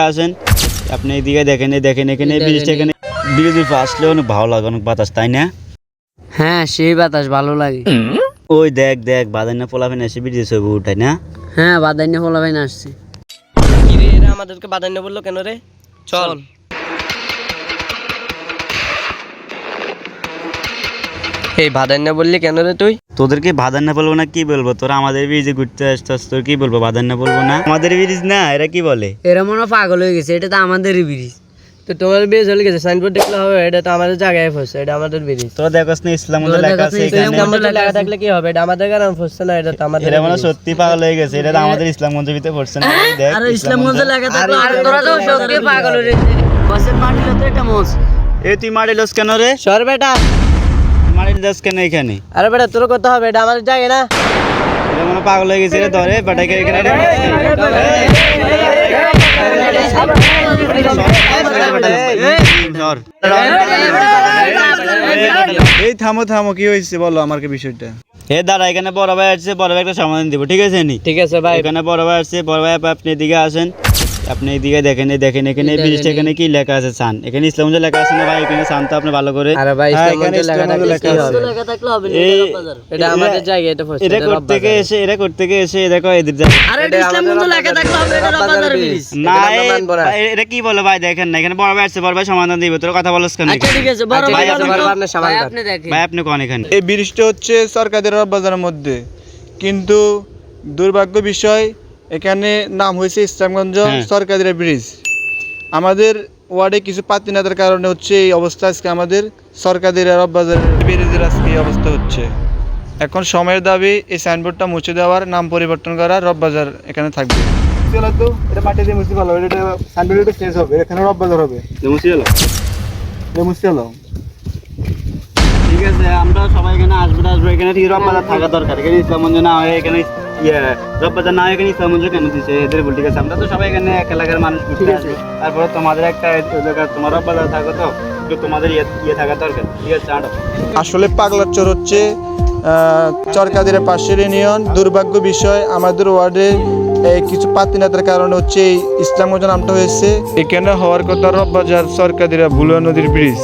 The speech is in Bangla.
আসেন আপনি এইদিকে দেখেন এখানে ব্রিজটা এখানে ব্রিজের উপর আসলে অনেক ভালো লাগে, অনেক বাতাস, তাই না? হ্যাঁ, সেই বাতাস ভালো লাগে। ওই দেখ বাদান্য পোলাপেন এসে ব্রিজে ছবি উঠায় না? হ্যাঁ, বাদান্য পোলাপাইন আসছে। কিরে এরা আমাদেরকে বাদান্য বললো কেন রে? চল এই বাদান্য বললি কেন রে তুই? তোদেরকে বাদান্য বলবো না কি বলবো? তোরা আমাদের ব্রিজে ঘুরতে আসছিস, তোর কি বলবো? বাদান্য বলবো না? আমাদের ব্রিজ না, এরা কি বলে? এরা মনে হয় পাগল হয়ে গেছে, এটা তো আমাদেরই ব্রিজ। তো তোমার বিয়ে চলে গেছে, সাইনবোর্ড দেখলে হবে? এটা তো আমাদের জায়গায় ফসছে, এটা আমাদের ব্রিজ। তোরা দেখোস না ইসলাম লেখা আছে এখানে? ইসলামগঞ্জ লেখা থাকলে কি হবে? এটা আমাদের গ্রাম ফসছে না, এটা তো আমাদের। এরা মানে সত্যি পাগল হয়ে গেছে, এটা তো আমাদের ইসলামগঞ্জের ভিতরে পড়ছে না? দেখ আরে ইসলামগঞ্জে লেখা থাকলো, আর তোরা তো সত্যি পাগল হয়ে গেছে। বসের মাটি তো এটা মোস। এ তুই মারি লস কেন রে? সর বেটা। মারি লস কেন এখানে? আরে বেটা তোর কথা হবে, এটা আমাদের জায়গা না। এটা মানে পাগল হয়ে গেছে রে, ধরে বেটাকে এখানে এই থামো কি হয়েছে বলো আমাকে বিষয়টা। হে দাঁড়া, এখানে বড় ভাই আসছে, বড় ভাই একটা সমাধান দিব, ঠিক আছে নি? ঠিক আছে ভাই। এখানে বড় ভাই আসছে, বড় ভাই আপনি এদিকে আসেন, আপনি এদিকে দেখেন এখানে ব্রিজটা এখানে কি লেখা আছে? সান, এখানে ইসলামগঞ্জ লেখা আছে না ভাই? এখানে সান তো আপনি ভালো করে। আরে ভাই ইসলামগঞ্জ লেখা থাকলে কি হবে? লেখা থাকলো হবে না, এই এটা আমাদের জায়গা, এটা ফসছে। এরা করতে গিয়ে এসে দেখো এদের যায় আরে এটা ইসলামগঞ্জ লেখা থাকলো হবে, এটা রবাদার ব্রিজ। না। এটা কি বলে ভাই? দেখেন না, এখানে বড় ভাই আসছে, বড় ভাই সমাধান দিব, তোর কথা বলছ কেন? আচ্ছা ঠিক আছে, বড় ভাই আপনি দেখেন। ভাই আপনি কোন এখানে? এই ব্রিজটা হচ্ছে সরকারের বাজারের মধ্যে, কিন্তু দুর্ভাগ্য বিষয় এখানে নাম হয়েছে ইসলামগঞ্জ সরকারের ব্রিজ। আমাদের ওয়ার্ডে কিছু পাতিনাদের কারণে হচ্ছে এই অবস্থা। আজকে আমাদের সরকারের বাজারের ব্রিজের আজকে এই অবস্থা হচ্ছে। এখন সময়ের দাবি এই সাইনবোর্ডটা মুছে দেওয়ার, নাম পরিবর্তন করা, রববাজার এখানে থাকবে। এটা মাটি দিয়ে মুছে ভালো, এটা সাইনবোর্ডটা চেঞ্জ হবে, এখানে রববাজার হবে। মুছে গেল, মুছে গেল। ঠিক আছে, আমরা সবাই এখানে আসবো এখানে ঠিক রববাজার থাকা দরকার। এখানে ইসলামগঞ্জ না হয়, এখানে রববাজার না হয়, এখানে ইসলামগঞ্জ কেন দিচ্ছে এদের বল? ঠিক আছে, আমরা তো সবাই এখানে এক এলাকার মানুষ, ঠিক আছে। তারপরে তোমাদের একটা এলাকা, তোমার রববাজার থাকো, তো একটু তোমাদের ইয়ে থাকা দরকার, ঠিক আছে। আসলে পাগলার চর হচ্ছে চরকাদির পাশের ইউনিয়ন। দুর্ভাগ্য বিষয় আমাদের ওয়ার্ডে কিছু পাতিনাতার কারণে হচ্ছে এই ইসলামগঞ্জ নামটা হয়েছে। এখানে হওয়ার কথা রববাজার সরকাদিরা ভুলুয়া নদীর ব্রিজ।